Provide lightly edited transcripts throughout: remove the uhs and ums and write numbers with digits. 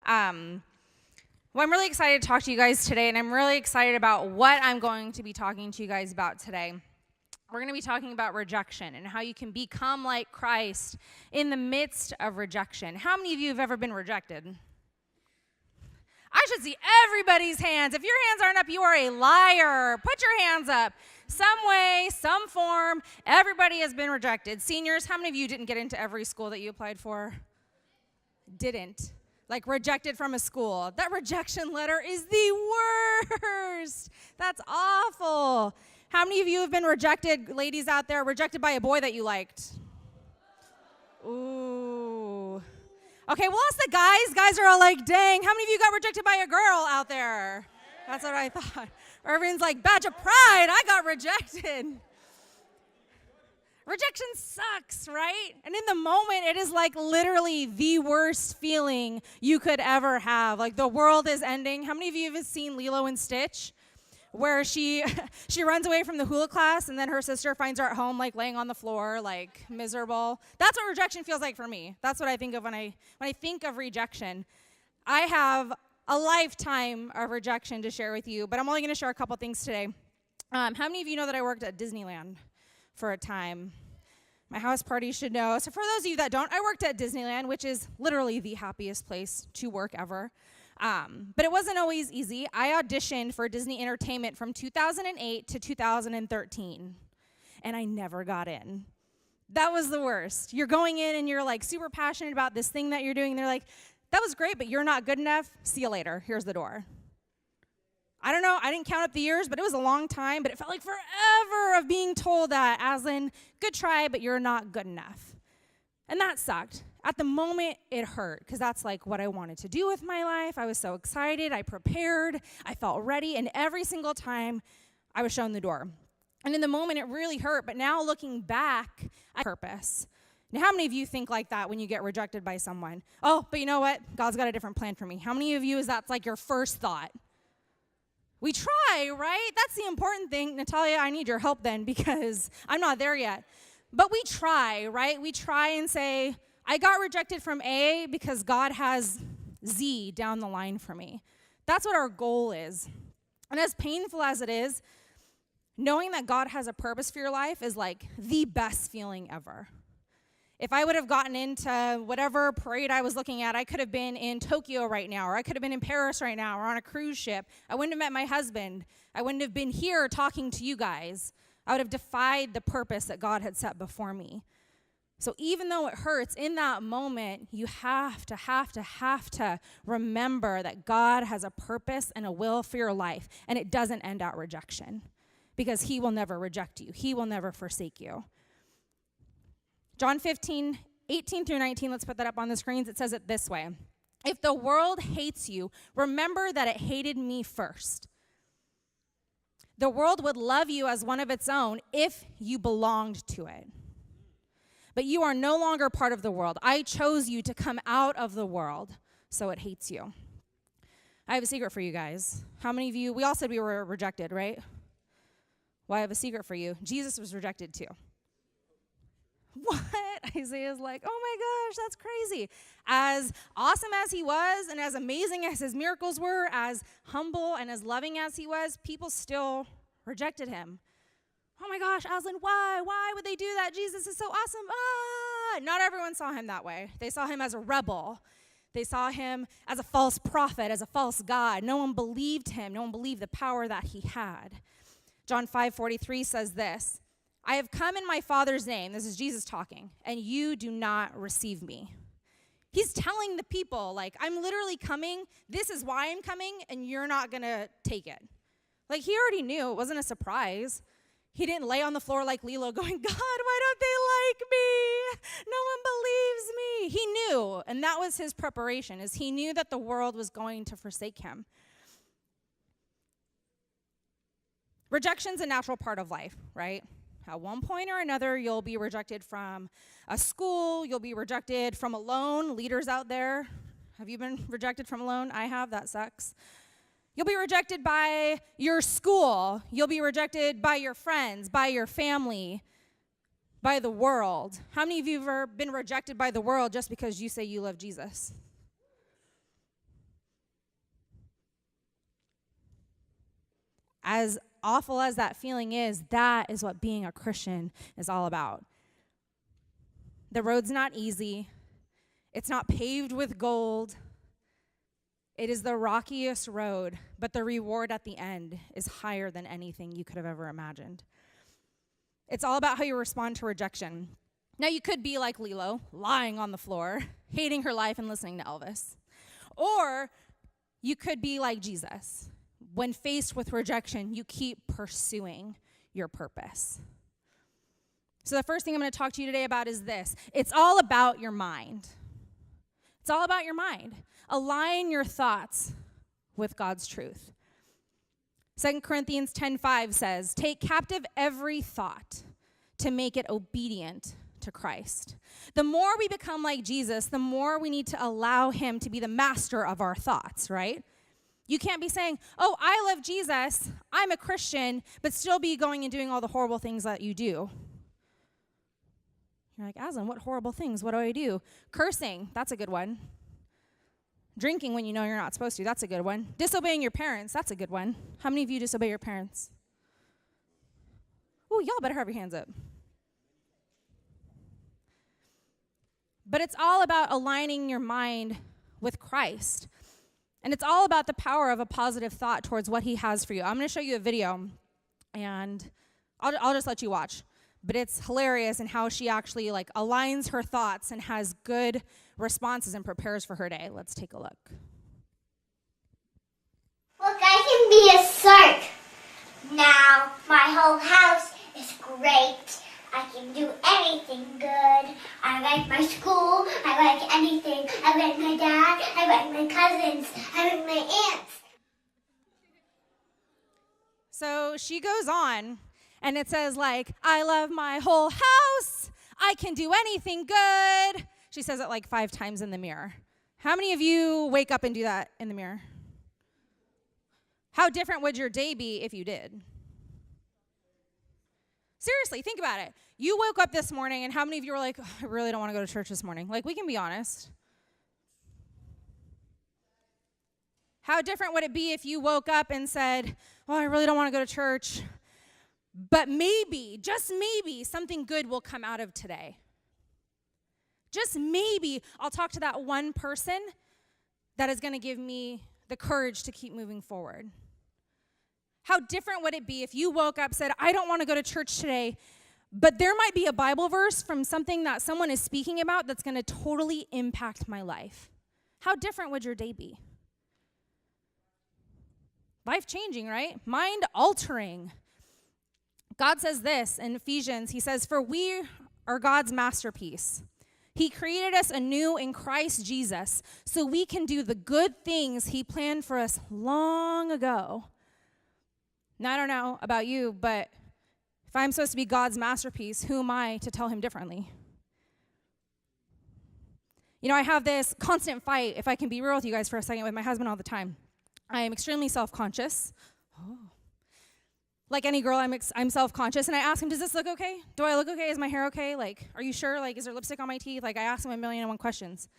Well, I'm really excited to talk to you guys today, and I'm really excited about what I'm going to be talking to you guys about today. We're going to be talking about rejection and how you can become like Christ in the midst of rejection. How many of you have ever been rejected? I should see everybody's hands. If your hands aren't up, you are a liar. Put your hands up. Some way, some form, everybody has been rejected. Seniors, how many of you didn't get into every school that you applied for? Didn't. Like rejected from a school. That rejection letter is the worst. That's awful. How many of you have been rejected, ladies out there, rejected by a boy that you liked? Ooh. Okay, we'll ask the guys. Guys are all like, dang, how many of you got rejected by a girl out there? That's what I thought. Or everyone's like, badge of pride, I got rejected. Rejection sucks, right? And in the moment, it is like literally the worst feeling you could ever have. Like the world is ending. How many of you have seen Lilo and Stitch? Where she runs away from the hula class and then her sister finds her at home like laying on the floor like miserable. That's what rejection feels like for me. That's what I think of when I think of rejection. I have a lifetime of rejection to share with you, but I'm only going to share a couple things today. How many of you know that I worked at Disneyland for a time? My house party should know. So for those of you that don't, I worked at Disneyland, which is literally the happiest place to work ever. But it wasn't always easy. I auditioned for Disney Entertainment from 2008 to 2013, and I never got in. That was the worst. You're going in and you're like super passionate about this thing that you're doing, and they're like, that was great, but you're not good enough. See you later. Here's the door. I don't know. I didn't count up the years, but it was a long time, but it felt like forever of being told that, as in, good try, but you're not good enough. And that sucked. At the moment, it hurt because that's like what I wanted to do with my life. I was so excited. I prepared. I felt ready. And every single time, I was shown the door. And in the moment, it really hurt. But now looking back, I purpose. Now, how many of you think like that when you get rejected by someone? Oh, but you know what? God's got a different plan for me. How many of you is that's like your first thought? We try, right? That's the important thing. Natalia, I need your help then because I'm not there yet. But we try, right? We try and say, I got rejected from A because God has Z down the line for me. That's what our goal is. And as painful as it is, knowing that God has a purpose for your life is like the best feeling ever. If I would have gotten into whatever parade I was looking at, I could have been in Tokyo right now, or I could have been in Paris right now, or on a cruise ship. I wouldn't have met my husband. I wouldn't have been here talking to you guys. I would have defied the purpose that God had set before me. So even though it hurts, in that moment, you have to remember that God has a purpose and a will for your life, and it doesn't end out rejection because he will never reject you. He will never forsake you. John 15, 18 through 19, let's put that up on the screens. It says it this way. If the world hates you, remember that it hated me first. The world would love you as one of its own if you belonged to it. But you are no longer part of the world. I chose you to come out of the world, so it hates you. I have a secret for you guys. How many of you, we all said we were rejected, right? Well, I have a secret for you. Jesus was rejected too. What? Isaiah's like, oh my gosh, that's crazy. As awesome as he was and as amazing as his miracles were, as humble and as loving as he was, people still rejected him. Oh my gosh, Aslan, why? Why would they do that? Jesus is so awesome. Not everyone saw him that way. They saw him as a rebel. They saw him as a false prophet, as a false god. No one believed him. No one believed the power that he had. John 5:43 says this, I have come in my Father's name, this is Jesus talking, and you do not receive me. He's telling the people, like, I'm literally coming, this is why I'm coming, and you're not going to take it. Like, he already knew, it wasn't a surprise. He didn't lay on the floor like Lilo going, God, why don't they like me? No one believes me. He knew, and that was his preparation, is he knew that the world was going to forsake him. Rejection's a natural part of life, right? At one point or another, you'll be rejected from a school. You'll be rejected from a loan. Leaders out there, have you been rejected from a loan? I have. That sucks. You'll be rejected by your school. You'll be rejected by your friends, by your family, by the world. How many of you have ever been rejected by the world just because you say you love Jesus? as awful as that feeling is, that is what being a Christian is all about. The road's not easy. It's not paved with gold. It is the rockiest road, but the reward at the end is higher than anything you could have ever imagined. It's all about how you respond to rejection. Now, you could be like Lilo, lying on the floor, hating her life and listening to Elvis. Or you could be like Jesus. When faced with rejection, you keep pursuing your purpose. So the first thing I'm going to talk to you today about is this. It's all about your mind. It's all about your mind. Align your thoughts with God's truth. 2 Corinthians 10:5 says, "Take captive every thought to make it obedient to Christ." The more we become like Jesus, the more we need to allow him to be the master of our thoughts, right? You can't be saying, "Oh, I love Jesus, I'm a Christian," but still be going and doing all the horrible things that you do. You're like, "Aslan, what horrible things? What do I do?" Cursing, that's a good one. Drinking when you know you're not supposed to, that's a good one. Disobeying your parents, that's a good one. How many of you disobey your parents? Oh, y'all better have your hands up. But it's all about aligning your mind with Christ. And it's all about the power of a positive thought towards what he has for you. I'm going to show you a video, and I'll just let you watch. But it's hilarious in how she actually aligns her thoughts and has good responses and prepares for her day. Let's take a look. Look, I can be a shark. Now my whole house is great. I can do anything good. I like my school. I like anything. I like my dad. I like my cousins. I like my aunts. So she goes on, and it says, "I love my whole house. I can do anything good." She says it 5 times in the mirror. How many of you wake up and do that in the mirror? How different would your day be if you did? Seriously, think about it. You woke up this morning, and how many of you were like, "Oh, I really don't want to go to church this morning"? We can be honest. How different would it be if you woke up and said, "Oh, I really don't want to go to church, but maybe, just maybe, something good will come out of today. Just maybe I'll talk to that one person that is going to give me the courage to keep moving forward." How different would it be if you woke up, said, "I don't want to go to church today, but there might be a Bible verse from something that someone is speaking about that's going to totally impact my life"? How different would your day be? Life-changing, right? Mind-altering. God says this in Ephesians. He says, "For we are God's masterpiece. He created us anew in Christ Jesus so we can do the good things he planned for us long ago." Now, I don't know about you, but if I'm supposed to be God's masterpiece, who am I to tell him differently? I have this constant fight, if I can be real with you guys for a second, with my husband all the time. I am extremely self-conscious. Like any girl, I'm self-conscious, and I ask him, "Does this look okay? Do I look okay? Is my hair okay? Are you sure? Is there lipstick on my teeth?" I ask him 1,000,001 questions.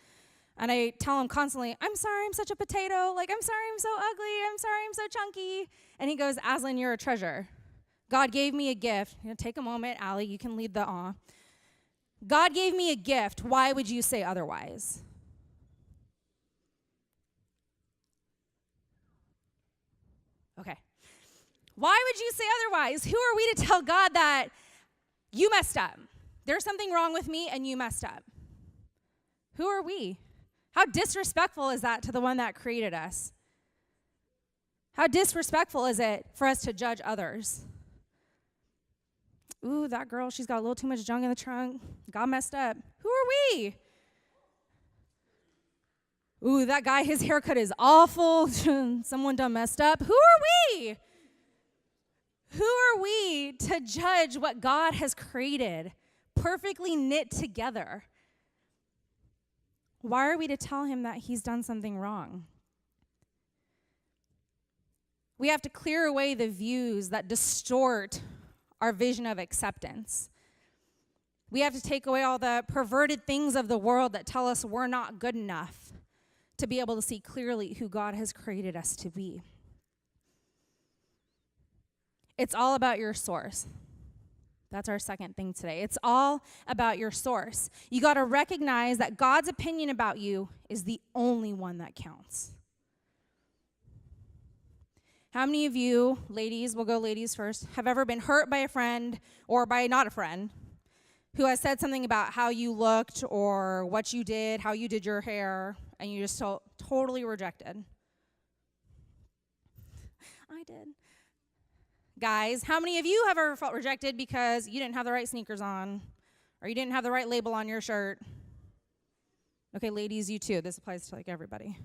And I tell him constantly, "I'm sorry, I'm such a potato. I'm sorry, I'm so ugly. I'm sorry, I'm so chunky." And he goes, "Aslan, you're a treasure. God gave me a gift." Take a moment, Allie, you can lead the awe. "God gave me a gift. Why would you say otherwise?" Okay. Why would you say otherwise? Who are we to tell God that you messed up? There's something wrong with me and you messed up. Who are we? How disrespectful is that to the one that created us? How disrespectful is it for us to judge others? "Ooh, that girl, she's got a little too much junk in the trunk. God messed up." Who are we? "Ooh, that guy, his haircut is awful. Someone done messed up." Who are we? Who are we to judge what God has created, perfectly knit together? Why are we to tell him that he's done something wrong? We have to clear away the views that distort our vision of acceptance. We have to take away all the perverted things of the world that tell us we're not good enough to be able to see clearly who God has created us to be. It's all about your source. That's our second thing today. It's all about your source. You got to recognize that God's opinion about you is the only one that counts. How many of you, ladies, we'll go ladies first, have ever been hurt by a friend or by not a friend who has said something about how you looked or what you did, how you did your hair, and you just felt totally rejected? I did. Guys, how many of you have ever felt rejected because you didn't have the right sneakers on or you didn't have the right label on your shirt? Okay, ladies, you too. This applies to like everybody.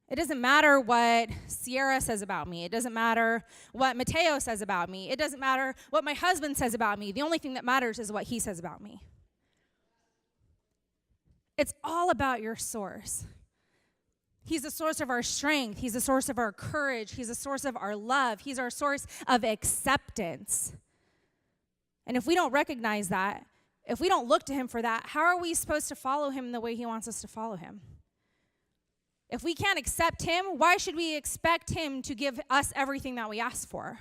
It doesn't matter what Sierra says about me. It doesn't matter what Mateo says about me. It doesn't matter what my husband says about me. The only thing that matters is what he says about me. It's all about your source. He's the source of our strength. He's the source of our courage. He's the source of our love. He's our source of acceptance. And if we don't recognize that, if we don't look to him for that, how are we supposed to follow him the way he wants us to follow him? If we can't accept him, why should we expect him to give us everything that we ask for?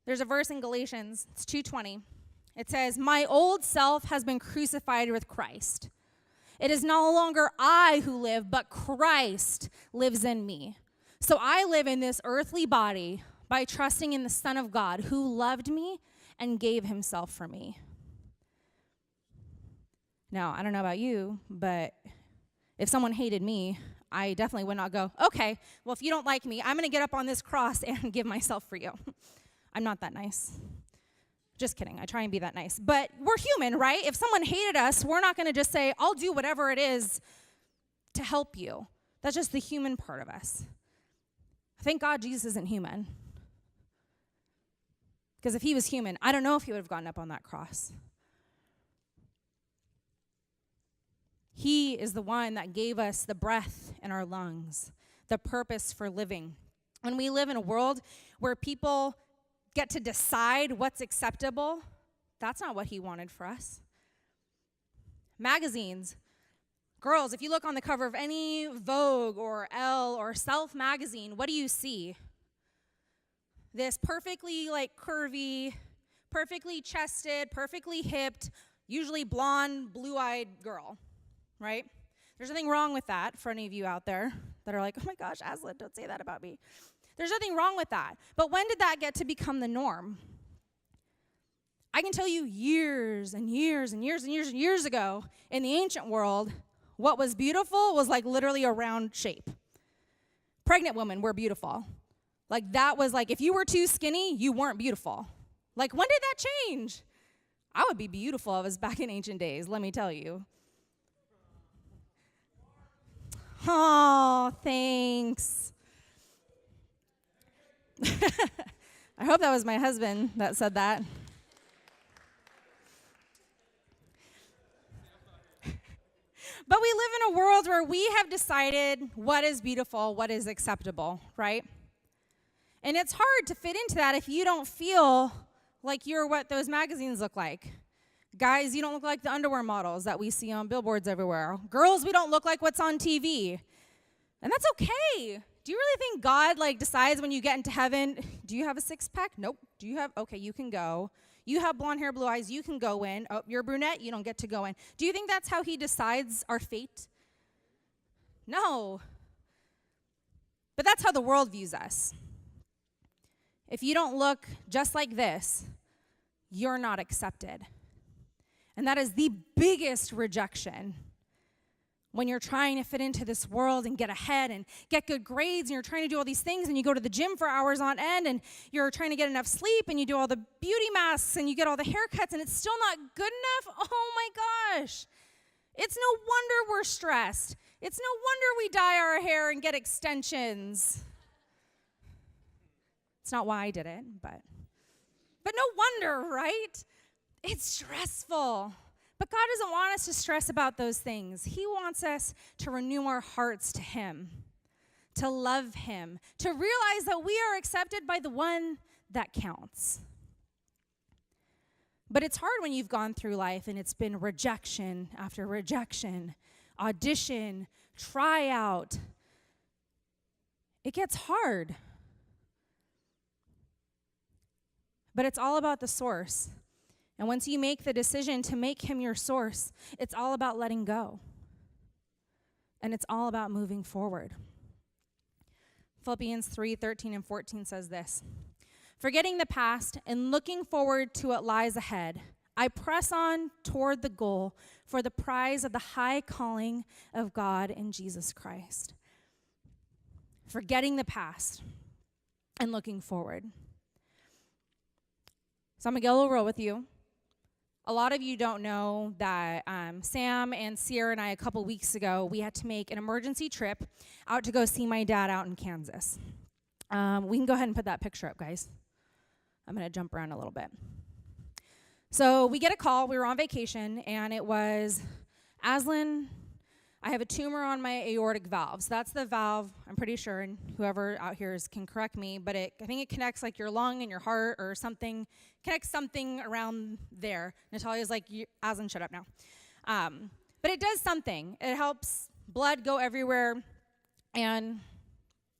There's a verse in Galatians, it's 2:20. It says, "My old self has been crucified with Christ. It is no longer I who live, but Christ lives in me. So I live in this earthly body by trusting in the Son of God who loved me and gave himself for me." Now, I don't know about you, but if someone hated me, I definitely would not go, okay, well, if you don't like me, I'm going to get up on this cross and give myself for you. I'm not that nice. Just kidding. I try and be that nice. But we're human, right? If someone hated us, we're not going to just say, I'll do whatever it is to help you. That's just the human part of us. Thank God Jesus isn't human. Because if he was human, I don't know if he would have gotten up on that cross. He is the one that gave us the breath in our lungs, the purpose for living. When we live in a world where people get to decide what's acceptable, that's not what he wanted for us. Magazines. Girls, if you look on the cover of any Vogue or Elle or Self magazine, what do you see? This perfectly curvy, perfectly chested, perfectly hipped, usually blonde, blue-eyed girl. Right? There's nothing wrong with that for any of you out there that are like, oh my gosh, Aslan, don't say that about me. There's nothing wrong with that. But when did that get to become the norm? I can tell you years and years and years and years and years ago in the ancient world, what was beautiful was like literally a round shape. Pregnant women were beautiful. Like that was like, if you were too skinny, you weren't beautiful. Like when did that change? I would be beautiful if I was back in ancient days, let me tell you. Oh, thanks. I hope that was my husband that said that. But we live in a world where we have decided what is beautiful, what is acceptable, right? And it's hard to fit into that if you don't feel like you're what those magazines look like. Guys, you don't look like the underwear models that we see on billboards everywhere. Girls, we don't look like what's on TV. And that's okay. Do you really think God decides when you get into heaven, do you have a six-pack? Nope. Do you have, okay, you can go. You have blonde hair, blue eyes, you can go in. Oh, you're a brunette, you don't get to go in. Do you think that's how he decides our fate? No. But that's how the world views us. If you don't look just like this, you're not accepted. And that is the biggest rejection when you're trying to fit into this world and get ahead and get good grades and you're trying to do all these things and you go to the gym for hours on end and you're trying to get enough sleep and you do all the beauty masks and you get all the haircuts and it's still not good enough. Oh my gosh. It's no wonder we're stressed. It's no wonder we dye our hair and get extensions. It's not why I did it, but no wonder, right? It's stressful. But God doesn't want us to stress about those things. He wants us to renew our hearts to him, to love him, to realize that we are accepted by the one that counts. But it's hard when you've gone through life and it's been rejection after rejection, audition, try out. It gets hard. But it's all about the source. And once you make the decision to make him your source, it's all about letting go. And it's all about moving forward. Philippians 3:13 and 14 says this: "Forgetting the past and looking forward to what lies ahead, I press on toward the goal for the prize of the high calling of God in Jesus Christ." Forgetting the past and looking forward. So I'm going to get a little real with you. A lot of you don't know that Sam and Sierra and I, a couple weeks ago, we had to make an emergency trip out to go see my dad out in Kansas. We can go ahead and put that picture up, guys. I'm going to jump around a little bit. So we get a call. We were on vacation, and it was, "Aslan, I have a tumor on my aortic valve." So that's the valve, I'm pretty sure, and whoever out here can correct me, but I think it connects like your lung and your heart or something, connects something around there. Natalia's like, "Aslan, shut up now." But it does something. It helps blood go everywhere. And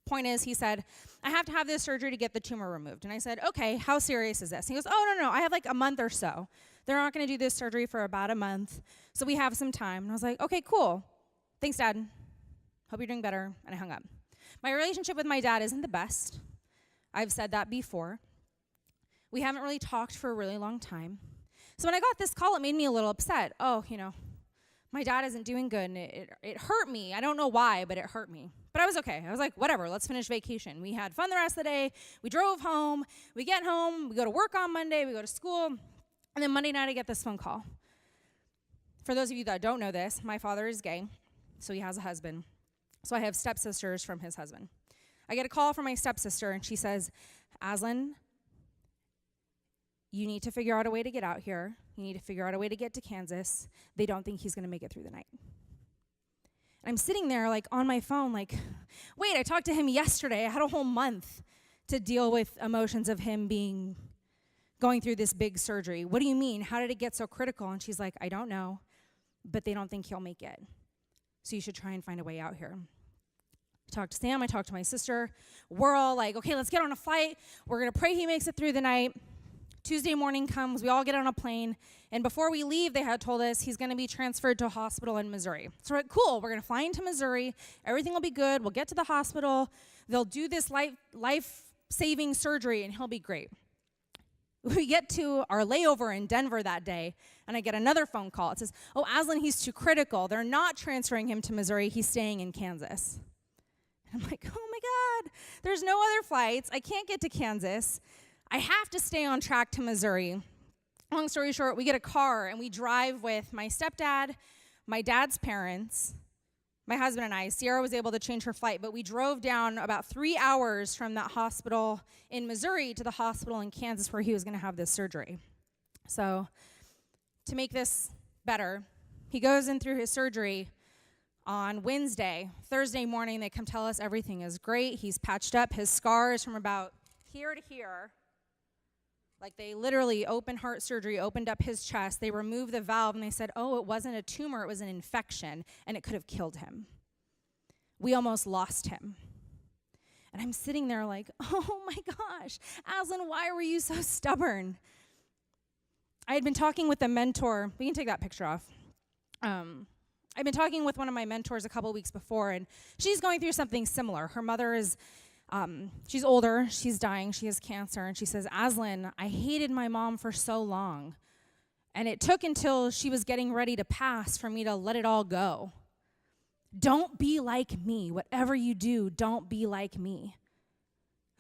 point is, he said, "I have to have this surgery to get the tumor removed." And I said, "Okay, how serious is this?" And he goes, "Oh, no, I have like a month or so. They're not going to do this surgery for about a month, so we have some time." And I was like, "Okay, cool. Thanks, Dad. Hope you're doing better." And I hung up. My relationship with my dad isn't the best. I've said that before. We haven't really talked for a really long time. So when I got this call, it made me a little upset. Oh, my dad isn't doing good, and it hurt me. I don't know why, but it hurt me. But I was okay. I was like, whatever, let's finish vacation. We had fun the rest of the day. We drove home. We get home. We go to work on Monday. We go to school. And then Monday night, I get this phone call. For those of you that don't know this, my father is gay, so he has a husband. So I have stepsisters from his husband. I get a call from my stepsister, and she says, "Aslan, you need to figure out a way to get out here. You need to figure out a way to get to Kansas. They don't think he's going to make it through the night." And I'm sitting there like on my phone like, wait, I talked to him yesterday. I had a whole month to deal with emotions of him going through this big surgery. What do you mean? How did it get so critical? And she's like, "I don't know, but they don't think he'll make it. So you should try and find a way out here." I talked to Sam. I talked to my sister. We're all like, okay, let's get on a flight. We're going to pray he makes it through the night. Tuesday morning comes, we all get on a plane, and before we leave, they had told us he's going to be transferred to a hospital in Missouri. So we're like, cool, we're going to fly into Missouri, everything will be good, we'll get to the hospital, they'll do this life-saving surgery, and he'll be great. We get to our layover in Denver that day, and I get another phone call. It says, "Oh, Aslan, he's too critical. They're not transferring him to Missouri, he's staying in Kansas." And I'm like, oh my God, there's no other flights, I can't get to Kansas. I have to stay on track to Missouri. Long story short, we get a car and we drive with my stepdad, my dad's parents, my husband and I. Sierra was able to change her flight, but we drove down about 3 hours from that hospital in Missouri to the hospital in Kansas where he was going to have this surgery. So to make this better, he goes in through his surgery on Wednesday. Thursday morning, they come tell us everything is great. He's patched up. His scars from about here to here. Like they literally open heart surgery, opened up his chest. They removed the valve and they said, oh, it wasn't a tumor, it was an infection, and it could have killed him. We almost lost him. And I'm sitting there like, oh my gosh, Aslan, why were you so stubborn? I had been talking with a mentor. We can take that picture off. I've been talking with one of my mentors a couple weeks before, and she's going through something similar. Her mother is she's older, she's dying, she has cancer, and she says, Aslan, I hated my mom for so long, and it took until she was getting ready to pass for me to let it all go. Don't be like me. Whatever you do, don't be like me.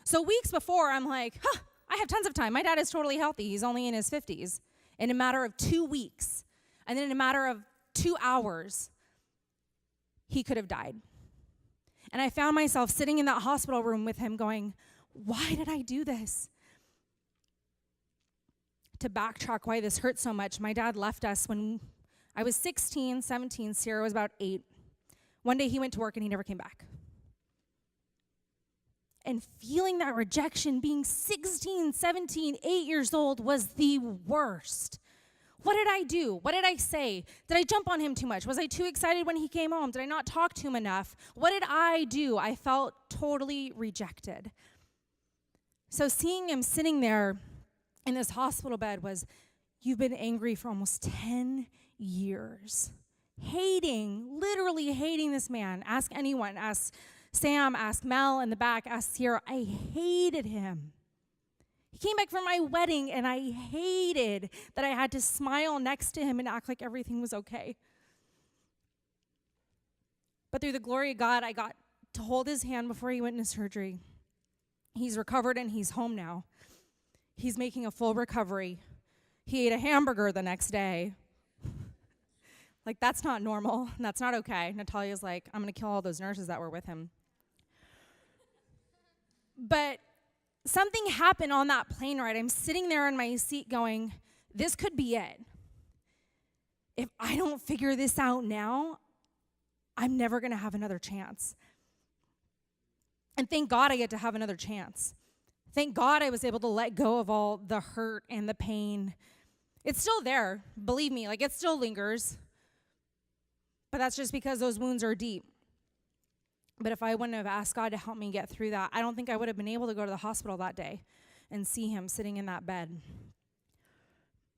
So weeks before, I'm like, I have tons of time. My dad is totally healthy. He's only in his 50s. In a matter of 2 weeks, and then in a matter of 2 hours, he could have died. And I found myself sitting in that hospital room with him going, why did I do this? To backtrack why this hurt so much, my dad left us when I was 16, 17, Sierra was about 8. One day he went to work and he never came back. And feeling that rejection, being 16, 17, 8 years old was the worst. What did I do? What did I say? Did I jump on him too much? Was I too excited when he came home? Did I not talk to him enough? What did I do? I felt totally rejected. So seeing him sitting there in this hospital bed was, you've been angry for almost 10 years. Literally hating this man. Ask anyone. Ask Sam, ask Mel in the back, ask Sierra. I hated him. He came back from my wedding, and I hated that I had to smile next to him and act like everything was okay. But through the glory of God, I got to hold his hand before he went into surgery. He's recovered, and he's home now. He's making a full recovery. He ate a hamburger the next day. Like, that's not normal. That's not okay. Natalia's like, I'm going to kill all those nurses that were with him. But something happened on that plane ride. I'm sitting there in my seat going, this could be it. If I don't figure this out now, I'm never going to have another chance. And thank God I get to have another chance. Thank God I was able to let go of all the hurt and the pain. It's still there, believe me, like it still lingers. But that's just because those wounds are deep. But if I wouldn't have asked God to help me get through that, I don't think I would have been able to go to the hospital that day and see him sitting in that bed.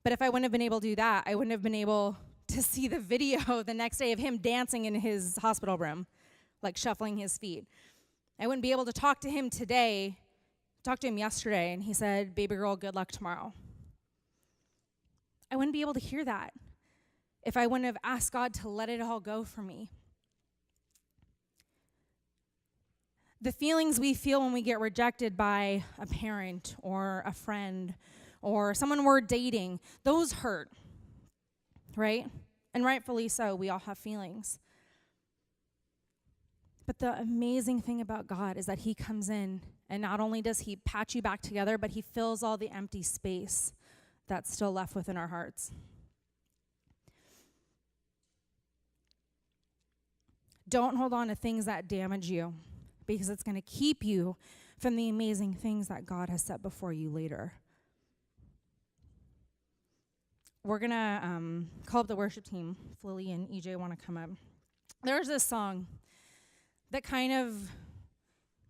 But if I wouldn't have been able to do that, I wouldn't have been able to see the video the next day of him dancing in his hospital room, like shuffling his feet. I wouldn't be able to talk to him today, talked to him yesterday, and he said, baby girl, good luck tomorrow. I wouldn't be able to hear that if I wouldn't have asked God to let it all go for me. The feelings we feel when we get rejected by a parent or a friend or someone we're dating, those hurt, right? And rightfully so, we all have feelings. But the amazing thing about God is that he comes in, and not only does he patch you back together, but he fills all the empty space that's still left within our hearts. Don't hold on to things that damage you, because it's going to keep you from the amazing things that God has set before you later. We're going to call up the worship team. If Lily and EJ want to come up. There's this song that kind of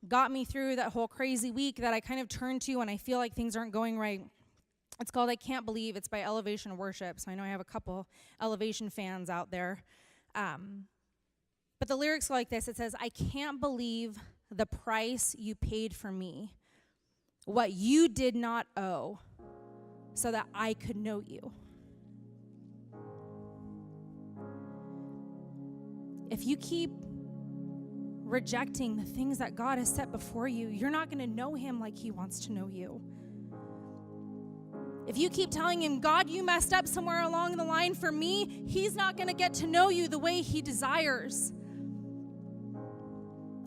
got me through that whole crazy week that I kind of turn to when I feel like things aren't going right. It's called I Can't Believe. It's by Elevation Worship. So I know I have a couple Elevation fans out there. But the lyrics go like this. It says, I can't believe the price you paid for me, what you did not owe, so that I could know you. If you keep rejecting the things that God has set before you, you're not going to know him like he wants to know you. If you keep telling him, God, you messed up somewhere along the line for me, he's not going to get to know you the way he desires.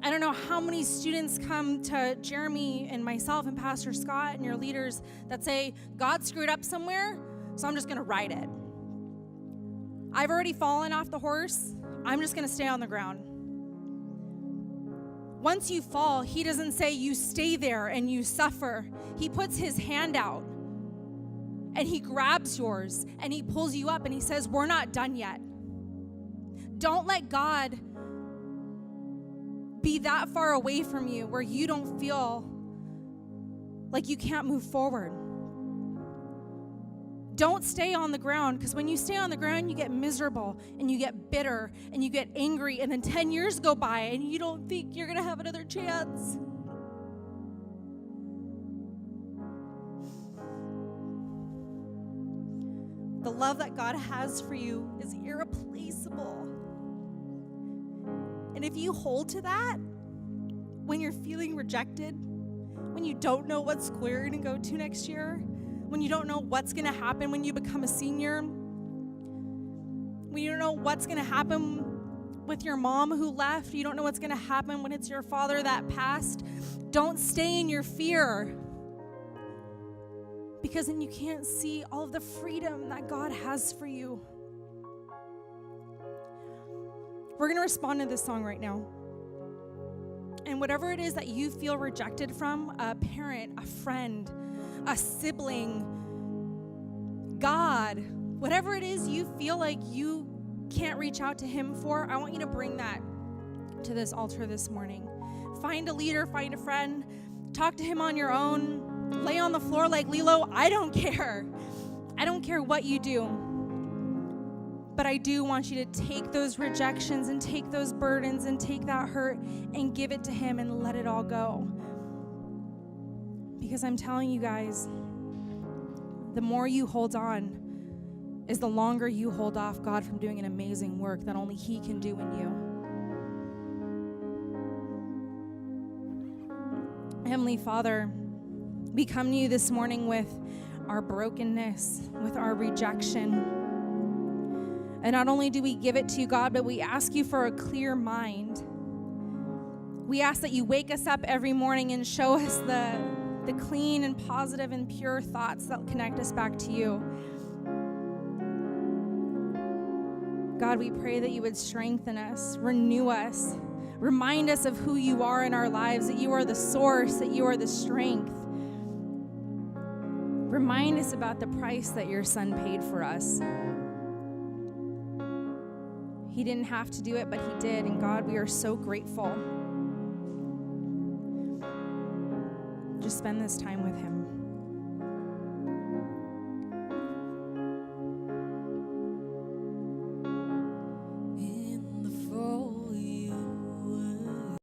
I don't know how many students come to Jeremy and myself and Pastor Scott and your leaders that say, God screwed up somewhere, so I'm just going to ride it. I've already fallen off the horse. I'm just going to stay on the ground. Once you fall, he doesn't say you stay there and you suffer. He puts his hand out and he grabs yours and he pulls you up and he says, we're not done yet. Don't let God be that far away from you where you don't feel like you can't move forward. Don't stay on the ground, because when you stay on the ground, you get miserable and you get bitter and you get angry, and then 10 years go by and you don't think you're going to have another chance. The love that God has for you is irreplaceable. And if you hold to that, when you're feeling rejected, when you don't know what school you're going to go to next year, when you don't know what's going to happen when you become a senior, when you don't know what's going to happen with your mom who left, you don't know what's going to happen when it's your father that passed, don't stay in your fear, because then you can't see all of the freedom that God has for you. We're going to respond to this song right now. And whatever it is that you feel rejected from, a parent, a friend, a sibling, God Whatever it is you feel like you can't reach out to him for, I want you to bring that to this altar this morning. Find a leader, find a friend, talk to him on your own, lay on the floor like Lilo. I don't care. I don't care what you do. But I do want you to take those rejections and take those burdens and take that hurt and give it to him and let it all go. Because I'm telling you guys, the more you hold on is the longer you hold off God from doing an amazing work that only he can do in you. Heavenly Father, we come to you this morning with our brokenness, with our rejection. And not only do we give it to you, God, but we ask you for a clear mind. We ask that you wake us up every morning and show us the clean and positive and pure thoughts that connect us back to you. God, we pray that you would strengthen us, renew us, remind us of who you are in our lives, that you are the source, that you are the strength. Remind us about the price that your son paid for us. He didn't have to do it, but he did. And God, we are so grateful. Just spend this time with him.